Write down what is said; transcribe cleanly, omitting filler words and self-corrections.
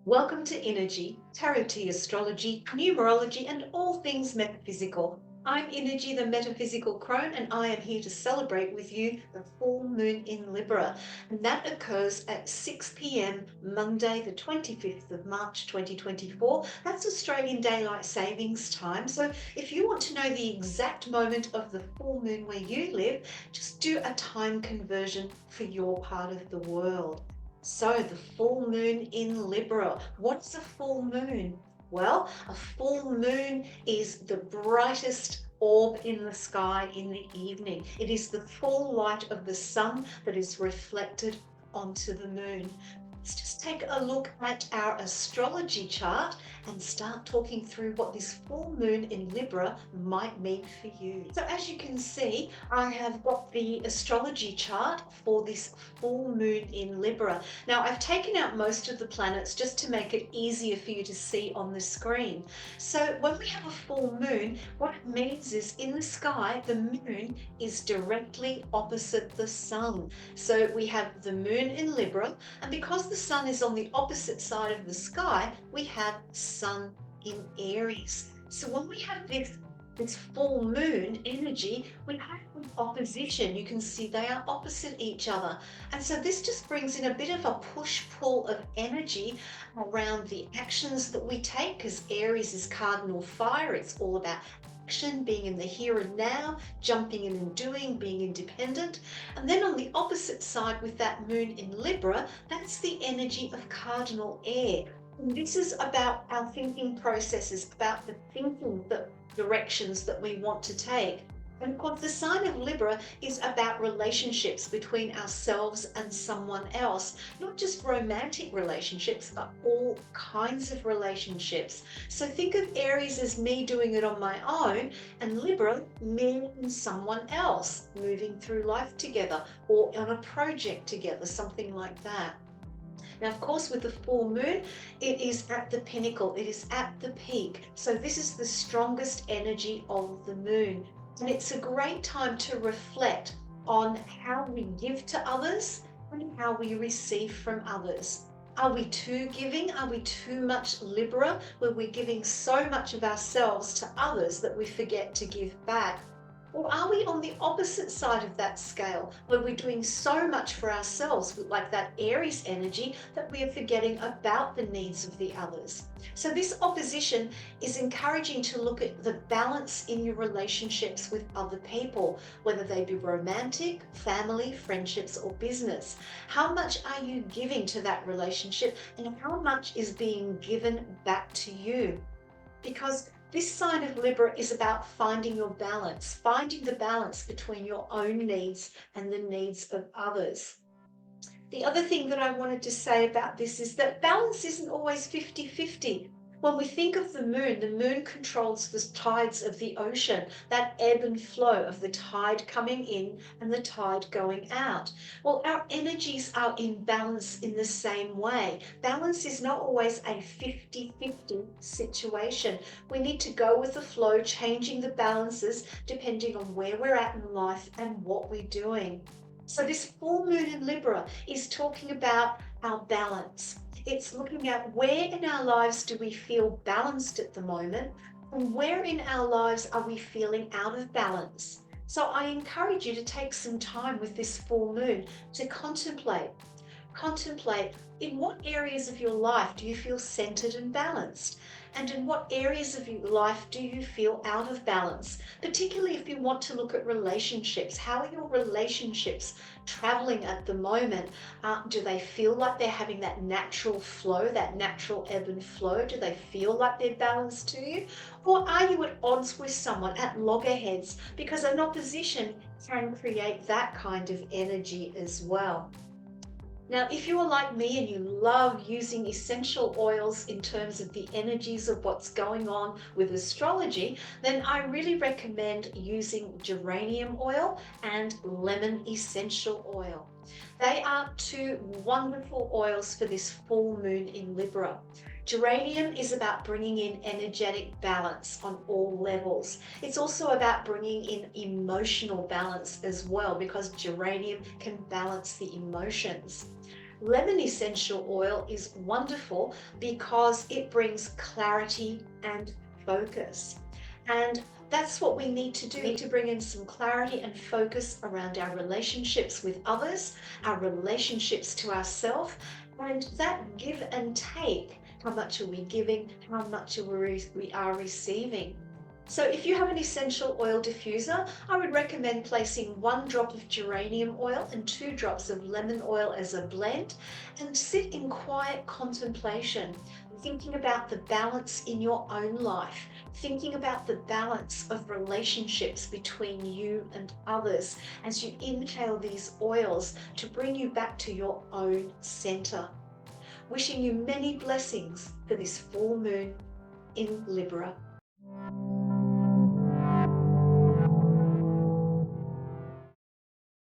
Welcome to Innerji, Tarot Tea Astrology, Numerology, and all things metaphysical. I'm Innerji, the metaphysical crone, and I am here to celebrate with you the full moon in Libra. And that occurs at 6 p.m. Monday, the 25th of March 2024. That's Australian Daylight Savings Time. So if you want to know the exact moment of the full moon where you live, just do a time conversion for your part of the world. So the full moon in Libra. What's a full moon? Well, a full moon is the brightest orb in the sky in the evening. It is the full light of the sun that is reflected onto the moon. Let's just take a look at our astrology chart and start talking through what this full moon in Libra might mean for you. So as you can see, I have got the astrology chart for this full moon in Libra. Now I've taken out most of the planets just to make it easier for you to see on the screen. So when we have a full moon, what it means is in the sky, the moon is directly opposite the sun. So we have the moon in Libra, and because the sun is on the opposite side of the sky, we have sun in Aries. So when we have this full moon energy, we have an opposition. You can see they are opposite each other. And so this just brings in a bit of a push-pull of energy around the actions that we take, because Aries is cardinal fire. It's all about action, being in the here and now, jumping in and doing, being independent. And then on the opposite side with that moon in Libra, that's the energy of cardinal air. And this is about our thinking processes, about the thinking, the directions that we want to take. And of course, the sign of Libra is about relationships between ourselves and someone else, not just romantic relationships, but all kinds of relationships. So think of Aries as me doing it on my own, and Libra, me and someone else moving through life together or on a project together, something like that. Now, of course, with the full moon, it is at the pinnacle, it is at the peak. So this is the strongest energy of the moon. And it's a great time to reflect on how we give to others and how we receive from others. Are we too giving? Are we too much Libra, where we're giving so much of ourselves to others that we forget to give back? Or are we on the opposite side of that scale, where we're doing so much for ourselves, like that Aries energy, that we are forgetting about the needs of the others? So this opposition is encouraging to look at the balance in your relationships with other people, whether they be romantic, family, friendships, or business. How much are you giving to that relationship, and how much is being given back to you? Because this sign of Libra is about finding your balance, finding the balance between your own needs and the needs of others. The other thing that I wanted to say about this is that balance isn't always 50-50. When we think of the moon controls the tides of the ocean, that ebb and flow of the tide coming in and the tide going out. Well, our energies are in balance in the same way. Balance is not always a 50-50 situation. We need to go with the flow, changing the balances depending on where we're at in life and what we're doing. So this full moon in Libra is talking about our balance. It's looking at where in our lives do we feel balanced at the moment, and where in our lives are we feeling out of balance. So I encourage you to take some time with this full moon to contemplate. Contemplate in what areas of your life do you feel centered and balanced? And in what areas of your life do you feel out of balance? Particularly if you want to look at relationships. How are your relationships traveling at the moment? Do they feel like they're having that natural flow, that natural ebb and flow? Do they feel like they're balanced to you? Or are you at odds with someone, at loggerheads? Because an opposition can create that kind of energy as well. Now, if you are like me and you love using essential oils in terms of the energies of what's going on with astrology, then I really recommend using geranium oil and lemon essential oil. They are two wonderful oils for this full moon in Libra. Geranium is about bringing in energetic balance on all levels. It's also about bringing in emotional balance as well, because geranium can balance the emotions. Lemon essential oil is wonderful because it brings clarity and focus. And that's what we need to do. We need to bring in some clarity and focus around our relationships with others, our relationships to ourselves, and that give and take. How much are we giving? How much we are receiving? So if you have an essential oil diffuser, I would recommend placing 1 drop of geranium oil and 2 drops of lemon oil as a blend, and sit in quiet contemplation, thinking about the balance in your own life, thinking about the balance of relationships between you and others as you inhale these oils to bring you back to your own center. Wishing you many blessings for this full moon in Libra.